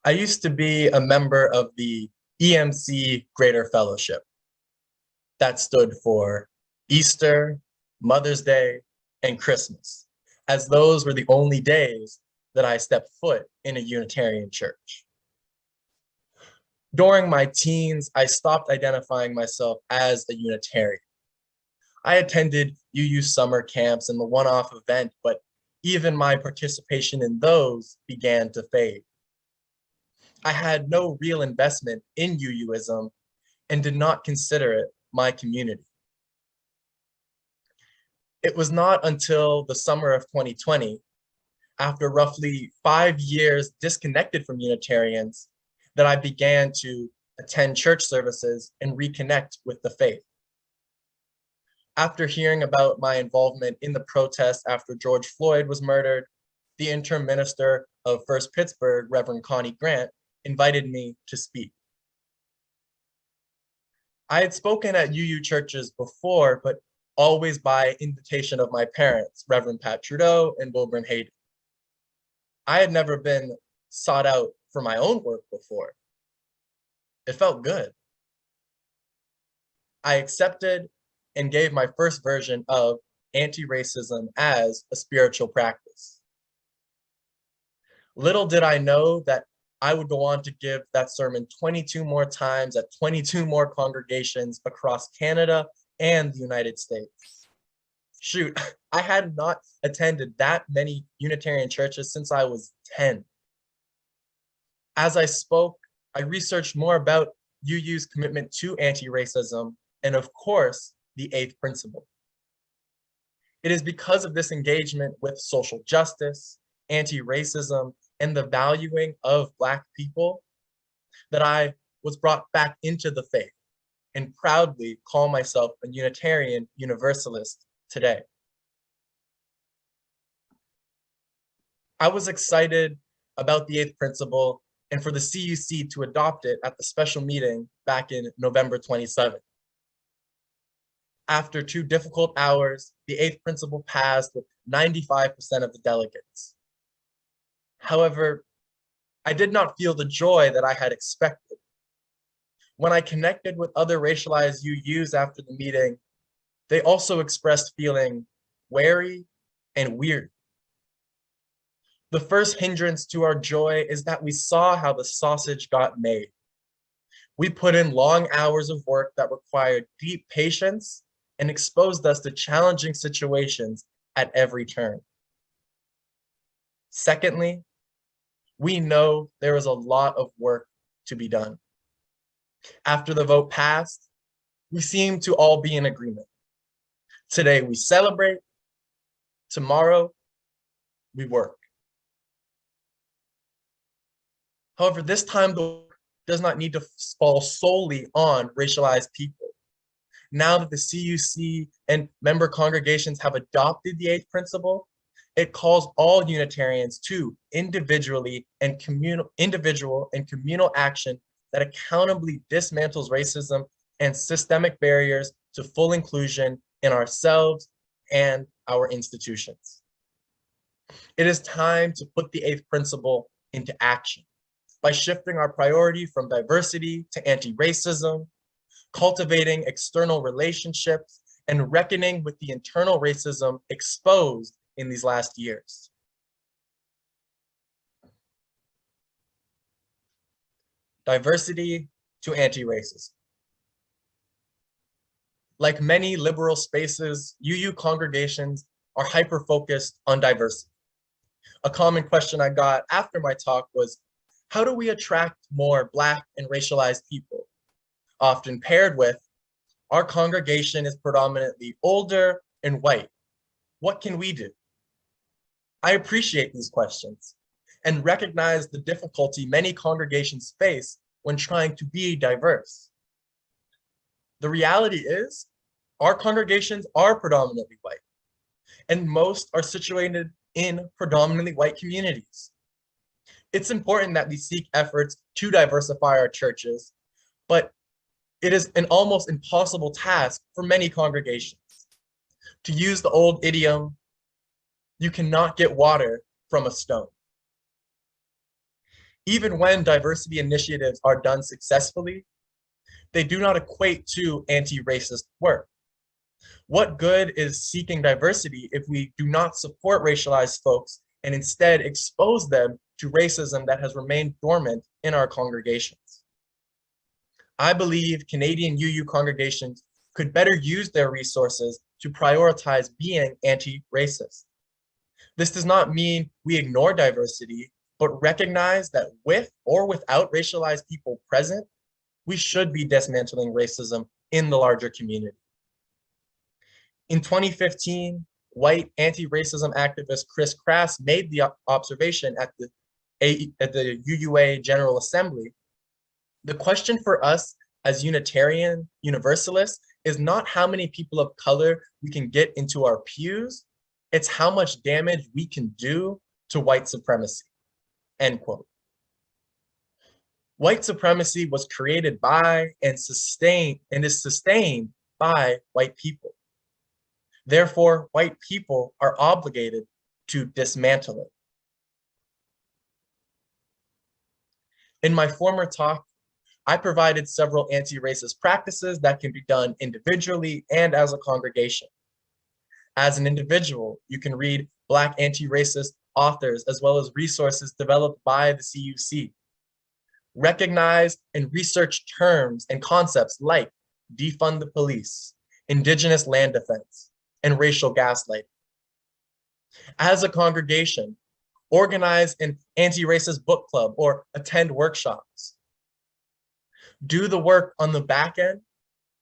I used to be a member of the EMC Greater Fellowship. That stood for Easter, Mother's Day, and Christmas, as those were the only days that I stepped foot in a Unitarian church. During my teens, I stopped identifying myself as a Unitarian. I attended UU summer camps and the one-off event, but even my participation in those began to fade. I had no real investment in UUism and did not consider it my community. It was not until the summer of 2020, after roughly 5 years disconnected from Unitarians, that I began to attend church services and reconnect with the faith. After hearing about my involvement in the protests after George Floyd was murdered, the interim minister of First Pittsburgh, Reverend Connie Grant, invited me to speak. I had spoken at UU churches before, but always by invitation of my parents, Reverend Pat Trudeau and Donovan Hayden. I had never been sought out for my own work before. It felt good. I accepted and gave my first version of anti-racism as a spiritual practice. Little did I know that I would go on to give that sermon 22 more times at 22 more congregations across Canada and the United States. Shoot, I had not attended that many Unitarian churches since I was 10. As I spoke, I researched more about UU's commitment to anti-racism and, of course, the eighth principle. It is because of this engagement with social justice, anti-racism, and the valuing of Black people that I was brought back into the faith and proudly call myself a Unitarian Universalist today. I was excited about the eighth principle and for the CUC to adopt it at the special meeting back in November 27th. After 2 difficult hours, the eighth principle passed with 95% of the delegates. However, I did not feel the joy that I had expected. When I connected with other racialized UUs after the meeting, they also expressed feeling wary and weary. The first hindrance to our joy is that we saw how the sausage got made. We put in long hours of work that required deep patience and exposed us to challenging situations at every turn. Secondly, we know there is a lot of work to be done. After the vote passed, we seem to all be in agreement. Today we celebrate, tomorrow we work. However, this time the work does not need to fall solely on racialized people. Now that the CUC and member congregations have adopted the eighth principle, it calls all Unitarians to individual and communal action that accountably dismantles racism and systemic barriers to full inclusion in ourselves and our institutions. It is time to put the eighth principle into action by shifting our priority from diversity to anti-racism, cultivating external relationships, and reckoning with the internal racism exposed in these last years. Diversity to anti-racism. Like many liberal spaces, UU congregations are hyper-focused on diversity. A common question I got after my talk was, how do we attract more Black and racialized people? Often paired with, our congregation is predominantly older and white. What can we do? I appreciate these questions and recognize the difficulty many congregations face when trying to be diverse. The reality is, our congregations are predominantly white, and most are situated in predominantly white communities. It's important that we seek efforts to diversify our churches, but it is an almost impossible task for many congregations. To use the old idiom, you cannot get water from a stone. Even when diversity initiatives are done successfully, they do not equate to anti-racist work. What good is seeking diversity if we do not support racialized folks and instead expose them to racism that has remained dormant in our congregations? I believe Canadian UU congregations could better use their resources to prioritize being anti-racist. This does not mean we ignore diversity, but recognize that with or without racialized people present, we should be dismantling racism in the larger community. In 2015, white anti-racism activist Chris Crass made the observation at the UUA General Assembly. The question for us as Unitarian Universalists is not how many people of color we can get into our pews, it's how much damage we can do to white supremacy, end quote. White supremacy was created by and is sustained by white people. Therefore, white people are obligated to dismantle it. In my former talk, I provided several anti-racist practices that can be done individually and as a congregation. As an individual, you can read Black anti-racist authors as well as resources developed by the CUC. Recognize and research terms and concepts like defund the police, indigenous land defense, and racial gaslighting. As a congregation, organize an anti-racist book club or attend workshops. Do the work on the back end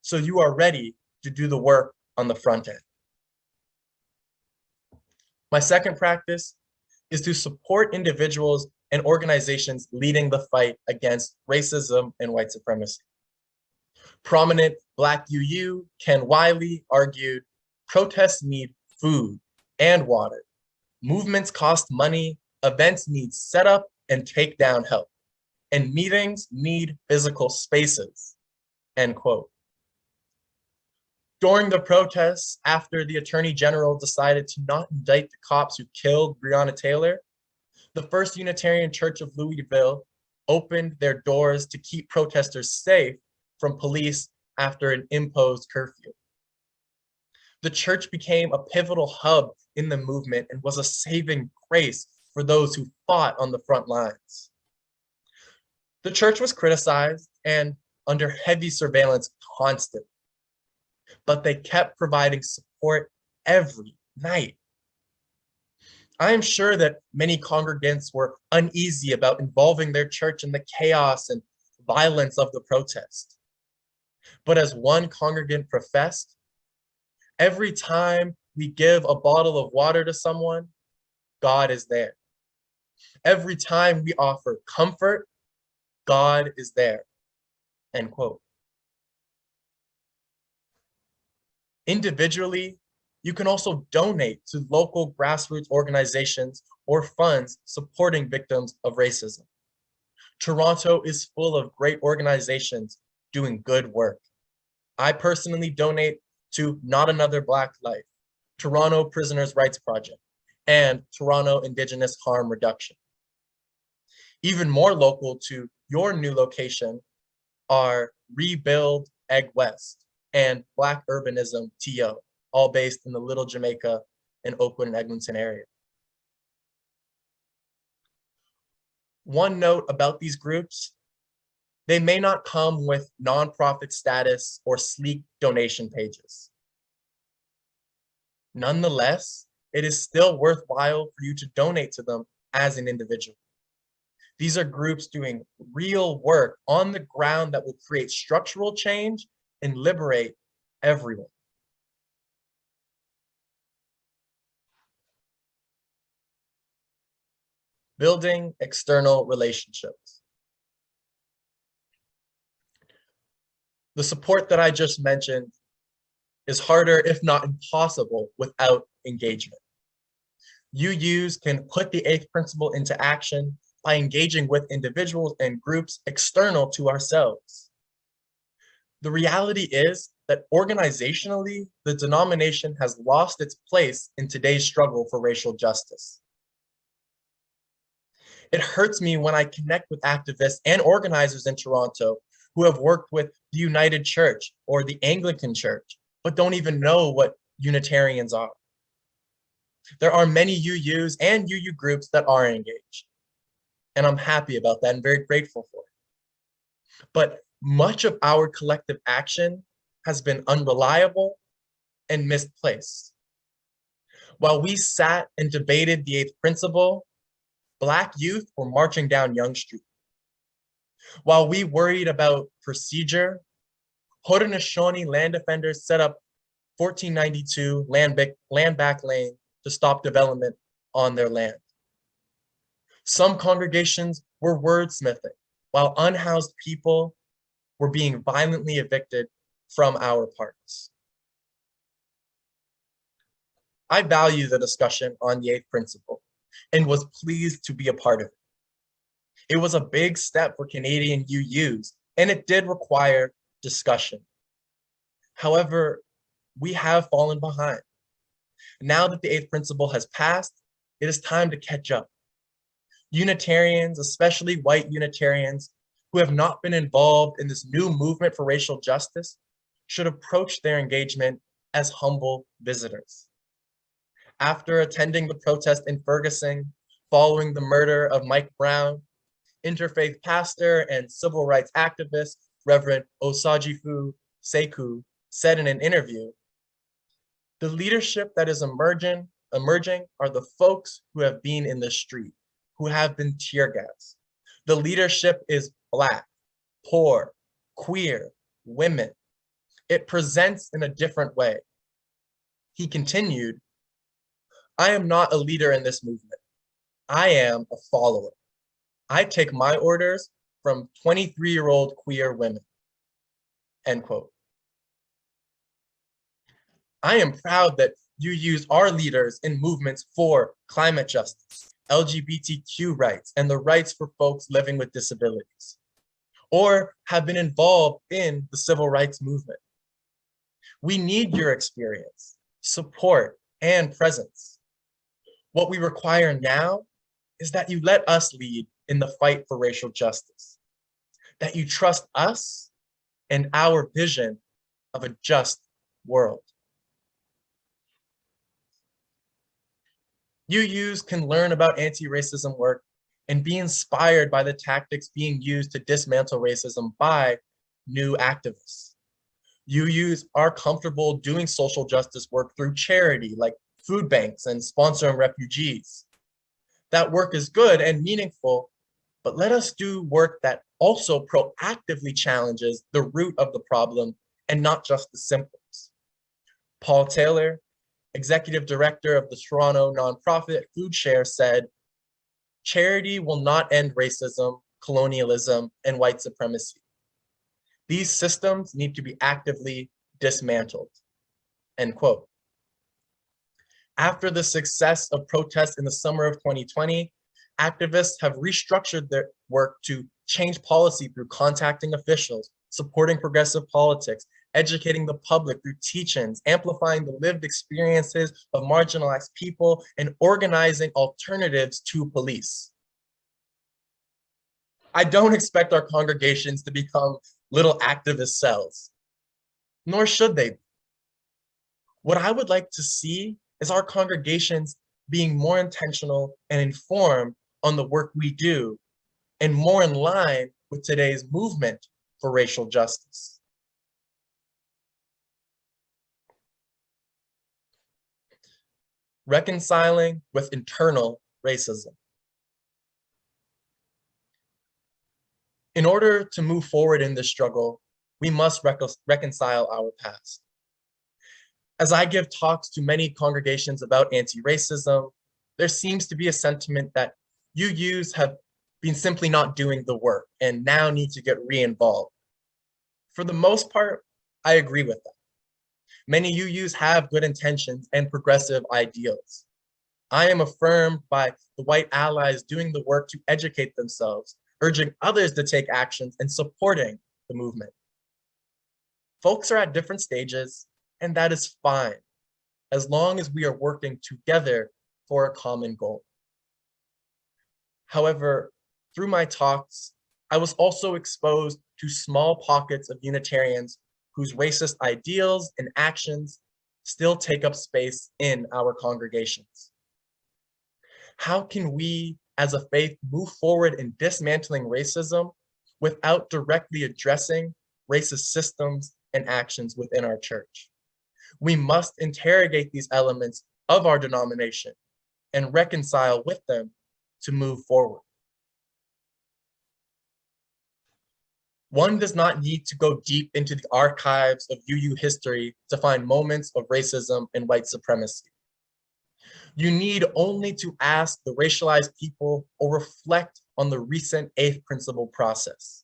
so you are ready to do the work on the front end. My second practice is to support individuals and organizations leading the fight against racism and white supremacy. Prominent Black UU Ken Wiley argued, protests need food and water. Movements cost money, events need setup and takedown help, and meetings need physical spaces, end quote. During the protests, after the Attorney General decided to not indict the cops who killed Breonna Taylor, the First Unitarian Church of Louisville opened their doors to keep protesters safe from police after an imposed curfew. The church became a pivotal hub in the movement and was a saving grace for those who fought on the front lines. The church was criticized and under heavy surveillance constantly, but they kept providing support every night. I am sure that many congregants were uneasy about involving their church in the chaos and violence of the protest. But as one congregant professed, every time we give a bottle of water to someone, God is there. Every time we offer comfort, God is there, end quote. Individually, you can also donate to local grassroots organizations or funds supporting victims of racism. Toronto is full of great organizations doing good work. I personally donate to Not Another Black Life, Toronto Prisoners' Rights Project, and Toronto Indigenous Harm Reduction. Even more local to your new location are Rebuild Egg West and Black Urbanism TO, all based in the Little Jamaica and Oakwood and Eglinton area. One note about these groups, they may not come with nonprofit status or sleek donation pages. Nonetheless, it is still worthwhile for you to donate to them as an individual. These are groups doing real work on the ground that will create structural change and liberate everyone. Building external relationships. The support that I just mentioned is harder, if not impossible, without engagement. UUs can put the eighth principle into action by engaging with individuals and groups external to ourselves. The reality is that organizationally, the denomination has lost its place in today's struggle for racial justice. It hurts me when I connect with activists and organizers in Toronto who have worked with the United Church or the Anglican Church, but don't even know what Unitarians are. There are many UUs and UU groups that are engaged, and I'm happy about that and very grateful for it. But much of our collective action has been unreliable and misplaced. While we sat and debated the eighth principle, Black youth were marching down Yonge Street. While we worried about procedure, Haudenosaunee land defenders set up 1492 land back lane to stop development on their land. Some congregations were wordsmithing, while unhoused people were being violently evicted from our parks. I value the discussion on the eighth principle and was pleased to be a part of it. It was a big step for Canadian UUs, and it did require discussion. However, we have fallen behind. Now that the eighth principle has passed, it is time to catch up. Unitarians, especially white Unitarians, who have not been involved in this new movement for racial justice, should approach their engagement as humble visitors. After attending the protest in Ferguson, following the murder of Mike Brown, interfaith pastor and civil rights activist, Reverend Osajifu Sekou, said in an interview, "The leadership that is emerging are the folks who have been in the street, who have been tear gassed. The leadership is Black, poor, queer, women. It presents in a different way." He continued, "I am not a leader in this movement. I am a follower. I take my orders from 23-year-old queer women." End quote. I am proud that UUs are leaders in movements for climate justice, LGBTQ rights, and the rights for folks living with disabilities, or have been involved in the civil rights movement. We need your experience, support, and presence. What we require now is that you let us lead in the fight for racial justice, that you trust us and our vision of a just world. UUs can learn about anti-racism work and be inspired by the tactics being used to dismantle racism by new activists. UUs are comfortable doing social justice work through charity, like food banks and sponsoring refugees. That work is good and meaningful, but let us do work that also proactively challenges the root of the problem and not just the symptoms. Paul Taylor, executive director of the Toronto nonprofit Food Share, said, "Charity will not end racism, colonialism, and white supremacy. These systems need to be actively dismantled." End quote. After the success of protests in the summer of 2020, activists have restructured their work to change policy through contacting officials, supporting progressive politics, educating the public through teach-ins, amplifying the lived experiences of marginalized people, and organizing alternatives to police. I don't expect our congregations to become little activist cells, nor should they be. What I would like to see is our congregations being more intentional and informed on the work we do, and more in line with today's movement for racial justice. Reconciling with internal racism. In order to move forward in this struggle, we must reconcile our past. As I give talks to many congregations about anti-racism, there seems to be a sentiment that UUs have been simply not doing the work and now need to get re-involved. For the most part, I agree with that. Many UUs have good intentions and progressive ideals. I am affirmed by the white allies doing the work to educate themselves, urging others to take actions and supporting the movement. Folks are at different stages, and that is fine, as long as we are working together for a common goal. However, through my talks, I was also exposed to small pockets of Unitarians whose racist ideals and actions still take up space in our congregations. How can we as a faith move forward in dismantling racism without directly addressing racist systems and actions within our church? We must interrogate these elements of our denomination and reconcile with them to move forward. One does not need to go deep into the archives of UU history to find moments of racism and white supremacy. You need only to ask the racialized people or reflect on the recent eighth principle process.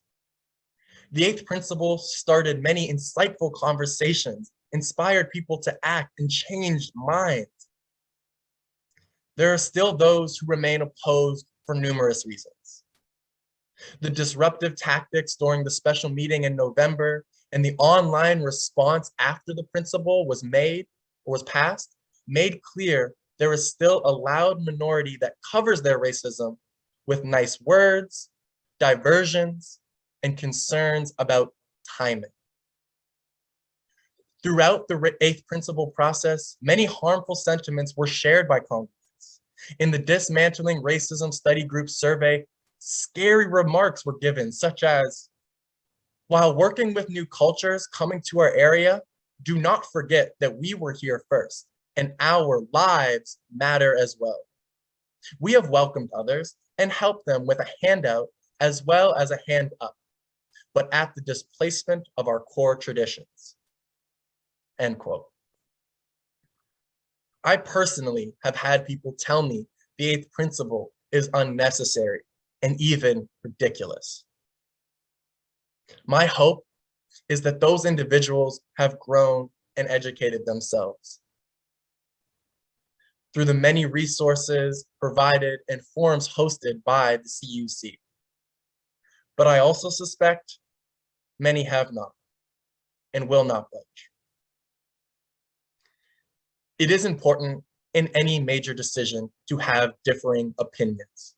The eighth principle started many insightful conversations, inspired people to act, and changed minds. There are still those who remain opposed for numerous reasons. The disruptive tactics during the special meeting in November and the online response after the principle was passed made clear there is still a loud minority that covers their racism with nice words, diversions, and concerns about timing. Throughout the eighth principle process, many harmful sentiments were shared by congregants. In the Dismantling Racism Study Group survey, scary remarks were given, such as, while working with new cultures coming to our area, do not forget that we were here first, and our lives matter as well. We have welcomed others and helped them with a handout as well as a hand up, but at the displacement of our core traditions. End quote. I personally have had people tell me the eighth principle is unnecessary and even ridiculous. My hope is that those individuals have grown and educated themselves. Through the many resources provided and forums hosted by the CUC. But I also suspect many have not and will not budge. It is important in any major decision to have differing opinions.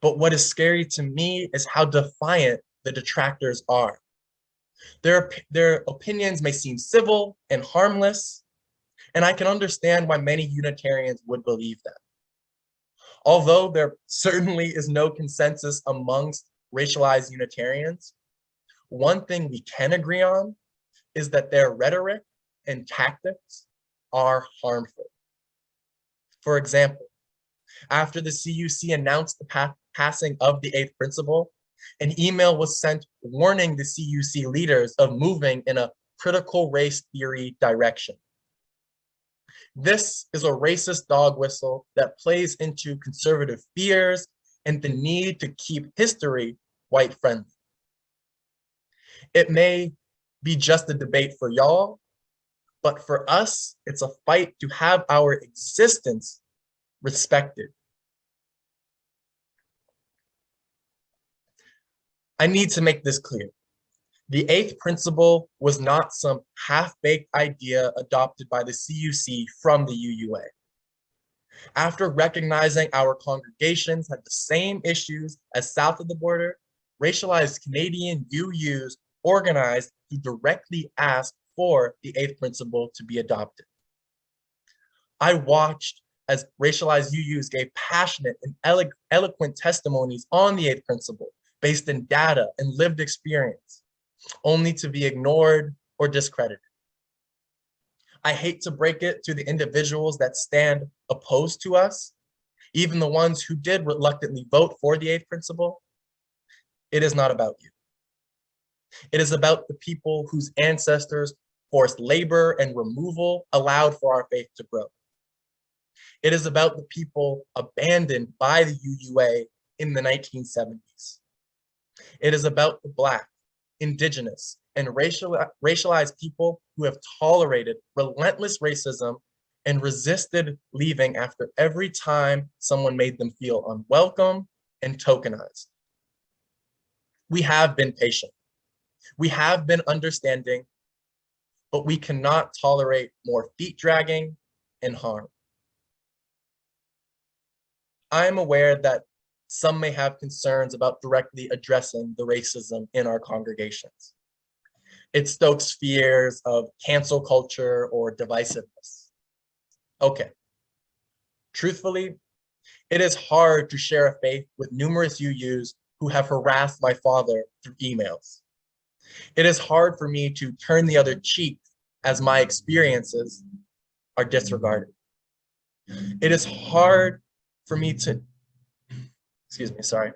But what is scary to me is how defiant the detractors are. Their opinions may seem civil and harmless, and I can understand why many Unitarians would believe that. Although there certainly is no consensus amongst racialized Unitarians, one thing we can agree on is that their rhetoric and tactics are harmful. For example, after the CUC announced the passing of the eighth principle, an email was sent warning the CUC leaders of moving in a critical race theory direction. This is a racist dog whistle that plays into conservative fears and the need to keep history white friendly. It may be just a debate for y'all, but for us, it's a fight to have our existence respected. I need to make this clear. The eighth principle was not some half-baked idea adopted by the CUC from the UUA. After recognizing our congregations had the same issues as south of the border, racialized Canadian UUs organized to directly ask for the eighth principle to be adopted. I watched as racialized UUs gave passionate and eloquent testimonies on the eighth principle based in data and lived experience, only to be ignored or discredited. I hate to break it to the individuals that stand opposed to us, even the ones who did reluctantly vote for the eighth principle. It is not about you. It is about the people whose ancestors forced labor and removal allowed for our faith to grow. It is about the people abandoned by the UUA in the 1970s. It is about the Black, Indigenous, and racialized people who have tolerated relentless racism and resisted leaving after every time someone made them feel unwelcome and tokenized. We have been patient. We have been understanding, but we cannot tolerate more feet dragging and harm. I am aware that some may have concerns about directly addressing the racism in our congregations. It stokes fears of cancel culture or divisiveness. Okay. Truthfully, it is hard to share a faith with numerous UUs who have harassed my father through emails. It is hard for me to turn the other cheek as my experiences are disregarded. It is hard for me to, excuse me, sorry.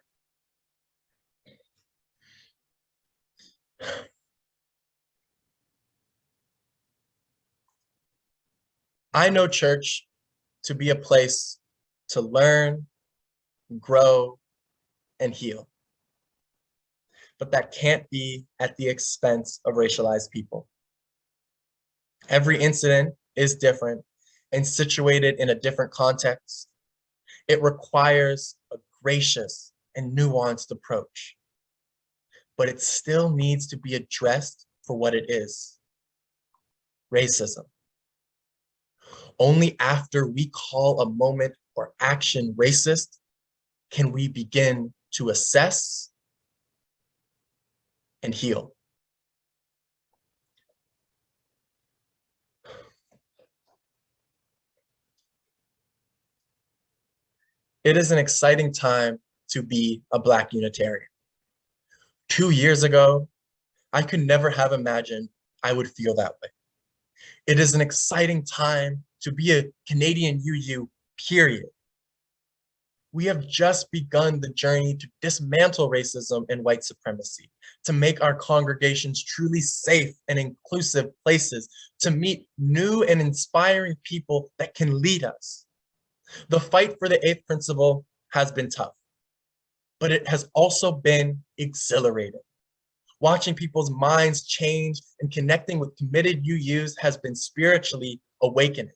I know church to be a place to learn, grow, and heal. But that can't be at the expense of racialized people. Every incident is different and situated in a different context. It requires a gracious and nuanced approach, but it still needs to be addressed for what it is: racism. Only after we call a moment or action racist can we begin to assess and heal. It is an exciting time to be a Black Unitarian. 2 years ago, I could never have imagined I would feel that way. It is an exciting time to be a Canadian UU, period. We have just begun the journey to dismantle racism and white supremacy, to make our congregations truly safe and inclusive places, to meet new and inspiring people that can lead us. The fight for the eighth principle has been tough, but it has also been exhilarating. Watching people's minds change and connecting with committed UUs has been spiritually awakening.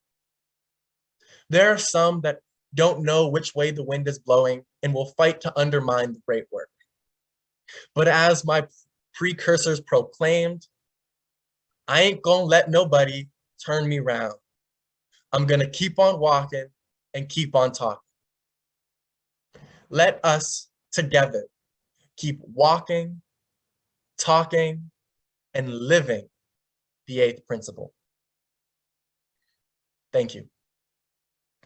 There are some that don't know which way the wind is blowing and will fight to undermine the great work. But as my precursors proclaimed, I ain't gonna let nobody turn me round. I'm gonna keep on walking and keep on talking. Let us together keep walking, talking, and living the eighth principle. Thank you.